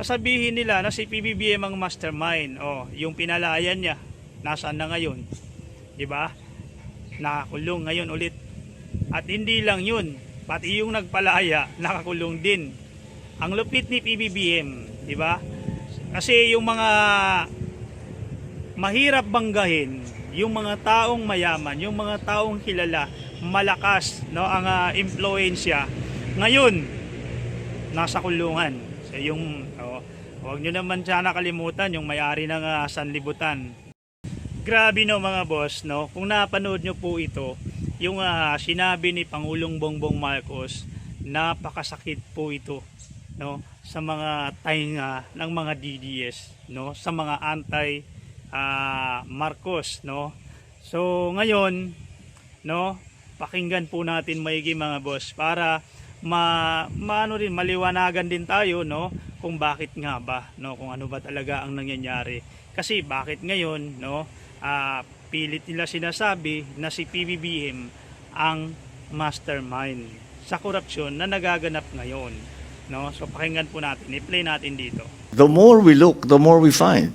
sasabihin nila na si PBBM ang mastermind. Oh, yung pinalayan niya, nasaan na ngayon? 'Di ba? Nakakulong ngayon ulit. At hindi lang 'yun, pati yung nagpalaya nakakulong din. Ang lupit ni PBBM, 'di ba? Kasi yung mga mahirap banggahin, yung mga taong mayaman, yung mga taong kilala, malakas, no, ang impluwensya, ngayon nasa kulungan. So yung huwag nyo naman sana nakalimutan yung may-ari ng sanlibutan. Grabe no mga boss, no, kung napanood nyo po ito, yung sinabi ni Pangulong Bongbong Marcos, napakasakit po ito, no, sa mga tainga ng mga DDS, no, sa mga anti Marcos, no. So ngayon, no, pakinggan po natin maigi mga boss para maliwanagan din tayo, no, kung bakit nga ba, no, kung ano ba talaga ang nangyayari. Kasi bakit ngayon, no, pilit nila sinasabi na si PBBM ang mastermind sa korupsyon na nagaganap ngayon, no. So pakinggan po natin, i-play natin dito. The more we look, the more we find.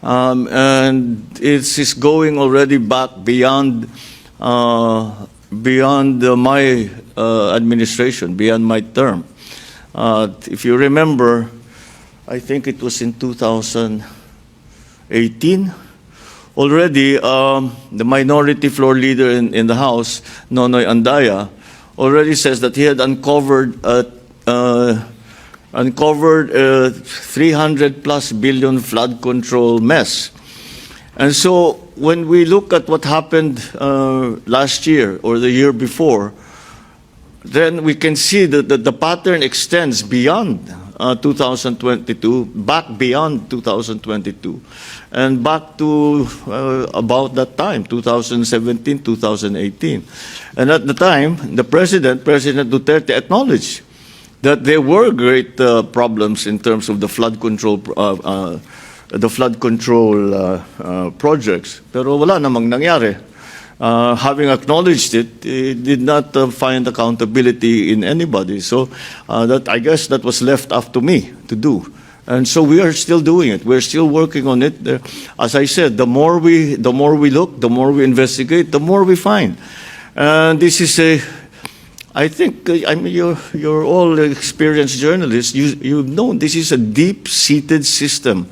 And it's going already back beyond my administration, beyond my term. If you remember, I think it was in 2018, already the minority floor leader in the House, Nonoy Andaya, already says that he had uncovered 300 plus billion flood control mess. And so when we look at what happened last year or the year before, then we can see that the pattern extends beyond 2022, back beyond 2022, and back to about that time, 2017, 2018. And at the time, President Duterte acknowledged that there were great problems in terms of the flood control projects, pero wala namang nangyari. Having acknowledged it, he did not find accountability in anybody. So I guess that was left up to me to do. And so we are still doing it. We're still working on it. As I said, the more we look, the more we investigate, the more we find. And this is I think, I mean, you're all experienced journalists. You know this is a deep-seated system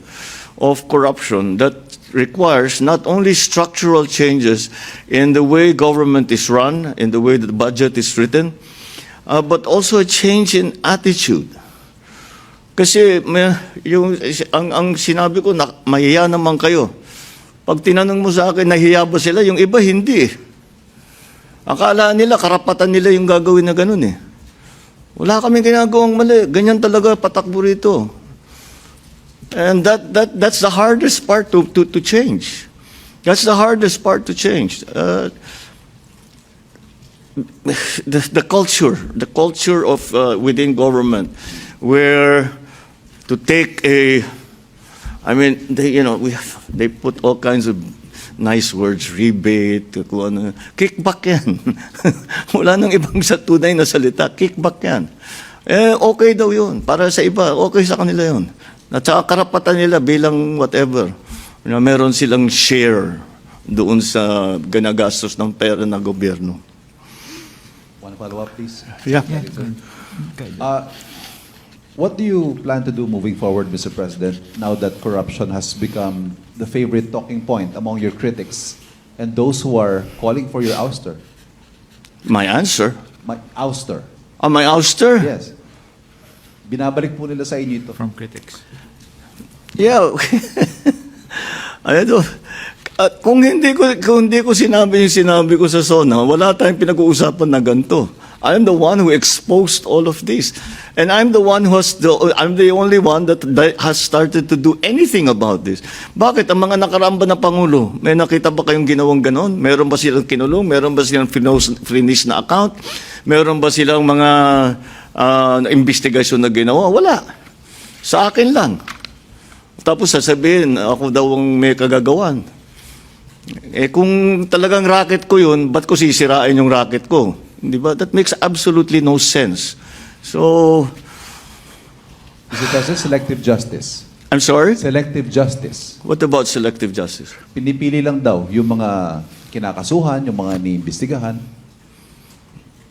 of corruption that requires not only structural changes in the way government is run, in the way that the budget is written, but also a change in attitude. Kasi ang sinabi ko, mahiya naman kayo. Pag tinanong mo sa akin, nahiya ba sila? Yung iba, hindi. Akala nila, karapatan nila yung gagawin na ganun eh. Wala kaming ginagawang mali. Ganyan talaga patakbo rito. And that's the hardest part to change. That's the hardest part to change. The culture of within government, where to take I mean, they put all kinds of nice words, rebate, kickback yan. Wala nang ibang sa tunay na salita, kickback yan. Okay daw yun. Para sa iba, okay sa kanila yun. At saka karapatan nila bilang whatever, na meron silang share doon sa ginagastos ng pera ng gobyerno. One follow-up, please. Yeah. What do you plan to do moving forward, Mr. President, now that corruption has become the favorite talking point among your critics and those who are calling for your ouster? My answer? My ouster. My ouster? Yes. Binabalik po nila sa inyo ito. From critics. Yeah. Kung hindi ko sinabi yung sinabi ko sa SONA, wala tayong pinag-uusapan na ganito. I'm the one who exposed all of this. And I'm the only one that has started to do anything about this. Bakit? Ang mga nakaramba na Pangulo, may nakita ba kayong ginawang ganon? Meron ba silang kinulong? Meron ba silang finish na account? Meron ba silang mga investigasyon na ginawa? Wala. Sa akin lang. Tapos sasabihin, ako daw ang may kagagawan. Kung talagang racket ko yun, ba't ko sisirain yung racket ko? Di ba? That makes absolutely no sense. So, Mr. President, selective justice. I'm sorry? Selective justice. What about selective justice? Pinipili lang daw yung mga kinakasuhan, yung mga iniimbestigahan.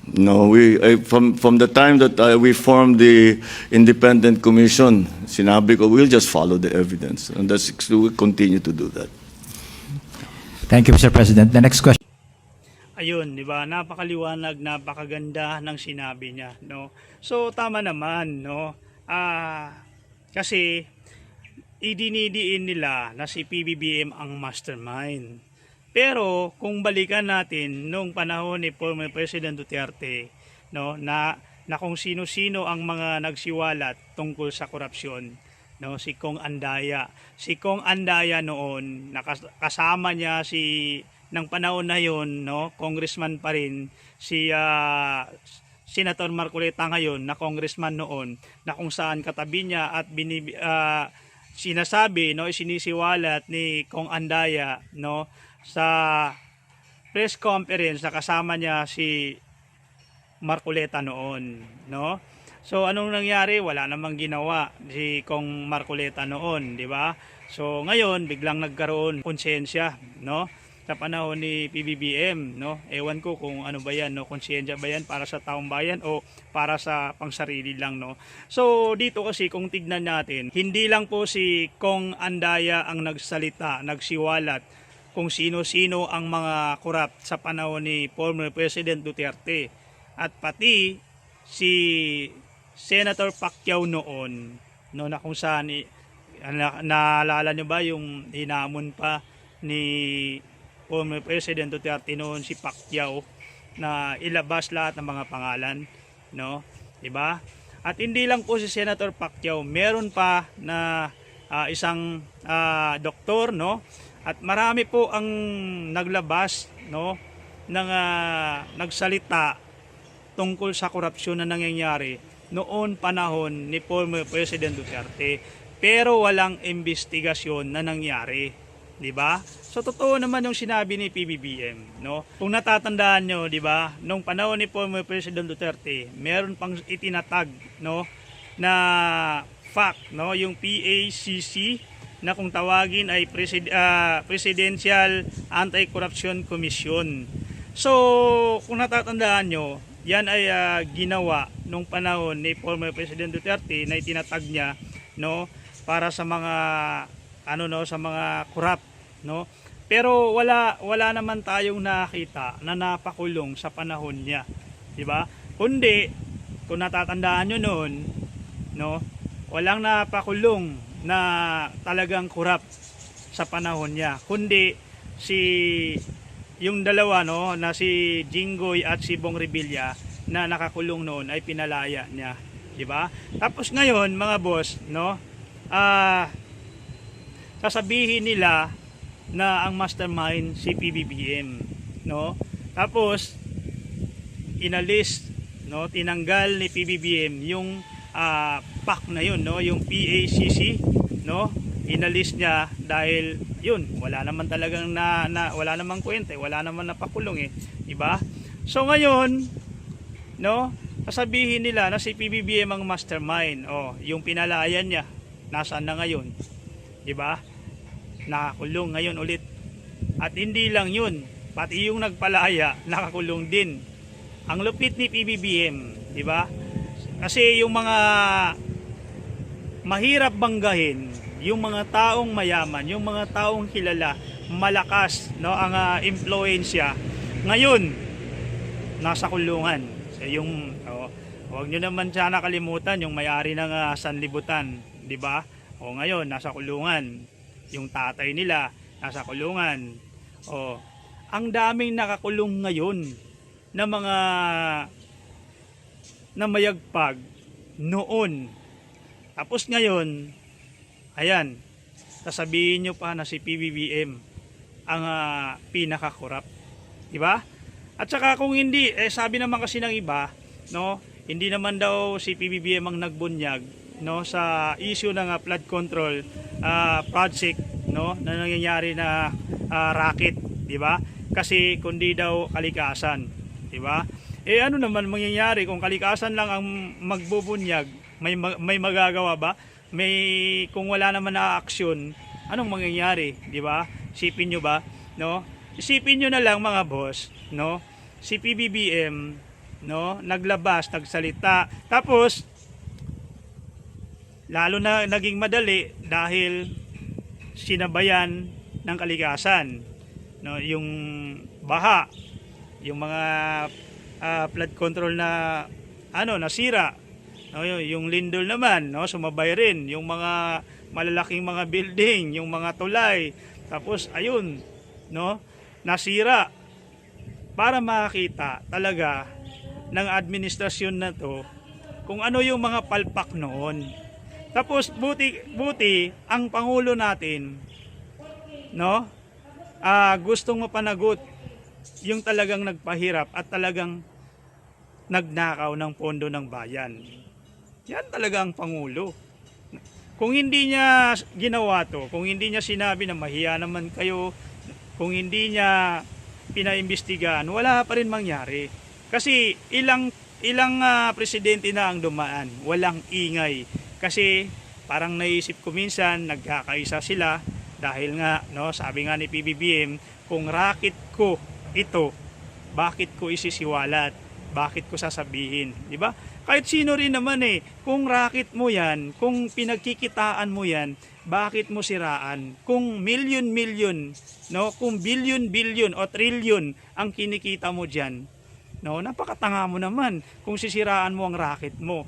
No, from the time that we formed the independent commission, sinabi ko, we'll just follow the evidence. And we'll continue to do that. Thank you, Mr. President. The next question. Ayun, 'di ba? Napakaliwanag, napakaganda ng sinabi niya, no? So tama naman, no? Kasi idinidiin nila na si PBBM ang mastermind. Pero kung balikan natin nung panahon ni former President Duterte, no, na kung sino-sino ang mga nagsiwalat tungkol sa korupsyon, no, si Kong Andaya. Si Kong Andaya noon, kasama niya si ng panahon na yon, no, congressman pa rin si Senator Marcoleta ngayon na congressman noon, na kung saan katabi niya at sinasabi, no, sinisiwalat ni Kong Andaya, no, sa press conference na kasama niya si Marcoleta noon, no? So anong nangyari? Wala namang ginawa si Kong Marcoleta noon, di ba? So ngayon biglang nagkaroon konsensya, no? Sa panahon ni PBBM, no? Ewan ko kung ano ba 'yan, no? Konsensya ba 'yan para sa taong bayan o para sa pangsarili lang, no? So dito kasi kung tignan natin, hindi lang po si Kong Andaya ang nagsalita, nagsiwalat kung sino-sino ang mga korap sa panahon ni former President Duterte, at pati si Senator Pacquiao noon, no, na kung saan naalala niyo ba yung hinamon pa ni former President Duterte noon si Pacquiao na ilabas lahat ng mga pangalan, no, 'di ba? At hindi lang po si Senator Pacquiao, meron pa na isang doktor, no? At marami po ang naglabas, no, ng nagsalita tungkol sa korupsyon na nangyayari noon panahon ni former President Duterte, pero walang investigasyon na nangyari, di ba? So totoo naman yung sinabi ni PBBM, no? Kung natatandaan nyo, di ba, nung panahon ni former President Duterte, meron pang itinatag, no, na fact, no, yung PACC, na kung tawagin ay Presidential Anti-Corruption Commission. So, kung natatandaan nyo, yan ay ginawa nung panahon ni former President Duterte na itinatag niya, no, para sa mga sa mga corrupt, no. Pero wala naman tayong nakita na napakulong sa panahon niya, di ba? Kundi kung natatandaan nyo noon, no, walang napakulong na talagang corrupt sa panahon niya, kundi yung dalawa, no, na si Jinggoy at si Bong Revilla na nakakulong noon ay pinalaya niya, di ba? Tapos ngayon, mga boss, no, sasabihin nila na ang mastermind si PBBM, no? Tapos inalis, no, tinanggal ni PBBM yung PAC na yun, no, yung PACC, no, inalis niya dahil yun, wala naman talagang wala namang kwenta, wala naman napakulong, di ba? So ngayon, no, sasabihin nila na si PBBM ang mastermind, yung pinalayan niya nasaan na ngayon, di ba? Nakakulong ngayon ulit. At hindi lang yun, pati yung nagpalaya nakakulong din. Ang lupit ni PBBM, di ba? Kasi yung mga mahirap banggahin, yung mga taong mayaman, yung mga taong kilala, malakas, no, ang impluwensya, ngayon nasa kulungan. So yung huwag niyo naman sana kalimutan yung may-ari ng sanlibutan, di ba? O ngayon nasa kulungan. Yung tatay nila nasa kulungan. Ang daming nakakulong ngayon na mga na mayagpag noon. Tapos ngayon, ayan, sasabihin nyo pa na si PBBM ang pinaka-corrupt, di ba? At saka kung hindi, sabi naman kasi ng iba, no, hindi naman daw si PBBM ang nagbunyag, no, sa issue ng flood control project, no, na nangyayari na racket, di ba? Kasi kundi daw kalikasan, di ba? Ano naman mangyayari kung kalikasan lang ang magbubunyag, May magagawa ba? Kung wala naman na aksyon, anong mangyayari, di ba? Isipin nyo ba, no? Isipin nyo na lang mga boss, no? Si PBBM, no, naglabas, nagsalita. Tapos lalo na naging madali dahil sinabayan ng kalikasan, no, yung baha, yung mga flood control na nasira, no, yung lindol naman, no, sumabay rin yung mga malalaking mga building, yung mga tulay, tapos ayun, no, nasira. Para makita talaga ng administrasyon na to kung ano yung mga palpak noon. Tapos buti ang pangulo natin, no, gustong mapanagot yung talagang nagpahirap at talagang nagnakaw ng pondo ng bayan. Yan talaga ang pangulo. Kung hindi niya ginawa to, kung hindi niya sinabi na mahiya naman kayo, kung hindi niya pinaimbestigahan, wala pa rin mangyari. Kasi ilang presidente na ang dumaan, walang ingay. Kasi parang naisip ko minsan, nagkakaisa sila dahil nga, no, sabi nga ni PBBM, kung racket ko ito, bakit ko isisiwalat? Bakit ko sasabihin? Di ba? Kahit sino rin naman kung racket mo yan, kung pinagkikitaan mo yan, bakit mo siraan? Kung million, no, kung billion o trillion ang kinikita mo diyan, no, napakatanga mo naman kung sisiraan mo ang racket mo.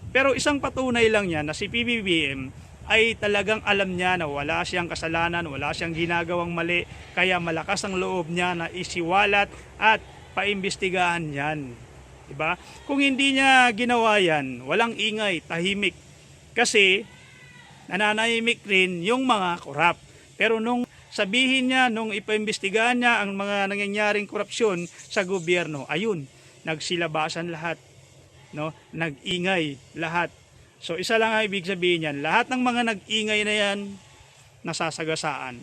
Pero isang patunay lang yan na si PBBM ay talagang alam niya na wala siyang kasalanan, wala siyang ginagawang mali, kaya malakas ang loob niya na isiwalat at paimbestigahan yan. Diba? Kung hindi niya ginawa yan, walang ingay, tahimik. Kasi nananahimik rin yung mga korap. Pero nung sabihin niya, nung ipaimbestigahan niya ang mga nangyayaring korupsyon sa gobyerno, ayun, nagsilabasan lahat. No, nag-ingay lahat. So isa lang ang ibig sabihin niyan, lahat ng mga nag-ingay na yan nasasagasaan.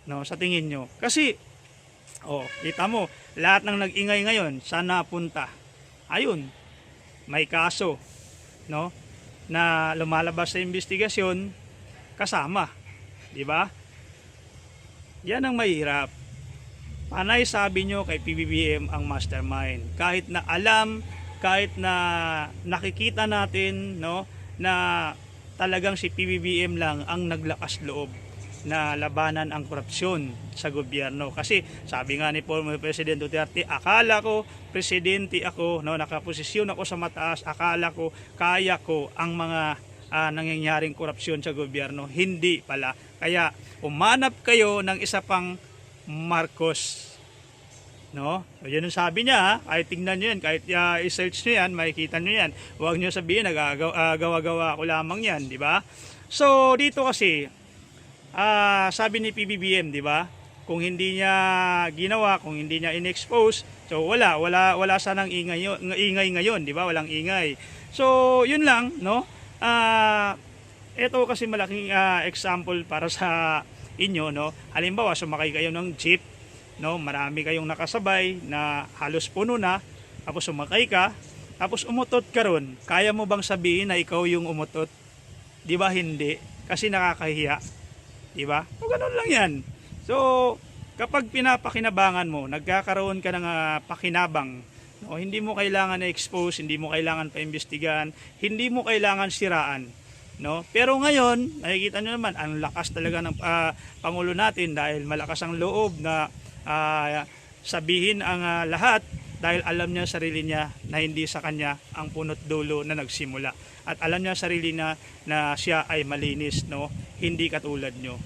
No, sa tingin nyo. Kasi kita mo, lahat ng nag-ingay ngayon saan napunta? Ayun, may kaso, no, na lumalabas sa investigasyon kasama, di ba? Yan ang mahirap. Panay sabi nyo kay PBBM ang mastermind. Kahit na alam, kahit na nakikita natin, no, na talagang si PBBM lang ang naglakas loob na labanan ang korupsyon sa gobyerno. Kasi sabi nga ni former President Duterte, akala ko presidente ako, no, nakaposisyon ako sa mataas, akala ko kaya ko ang mga nangyayaring korupsyon sa gobyerno. Hindi pala. Kaya umanap kayo ng isa pang Marcos. No? So, yun ang sabi niya, kahit tingnan nyo yan, kahit i-search nyo yan, makikita nyo yan. Huwag nyo sabihin, nagagawa-gawa ko lamang yan, di ba? So, dito kasi, sabi ni PBBM, di ba? Kung hindi niya ginawa, kung hindi niya in-expose, so wala sanang ingay ngayon, di ba? Walang ingay. So, yun lang, no? Ito kasi malaking example para sa inyo, no? Halimbawa, sumakay kayo ng jeep, no, marami kayong nakasabay na halos puno na, tapos sumakay ka, tapos umutot ka ron. Kaya mo bang sabihin na ikaw yung umutot? Di ba hindi? Kasi nakakahiya. Di ba? O ganun lang yan. So, kapag pinapakinabangan mo, nagkakaroon ka ng pakinabang, no, hindi mo kailangan na-expose, hindi mo kailangan paimbestigahan, hindi mo kailangan siraan. No? Pero ngayon, nakikita nyo naman, ang lakas talaga ng Pangulo natin dahil malakas ang loob na sabihin ang lahat dahil alam niya sarili niya na hindi sa kanya ang punot dulo na nagsimula at alam niya sarili na siya ay malinis, no, hindi katulad nyo.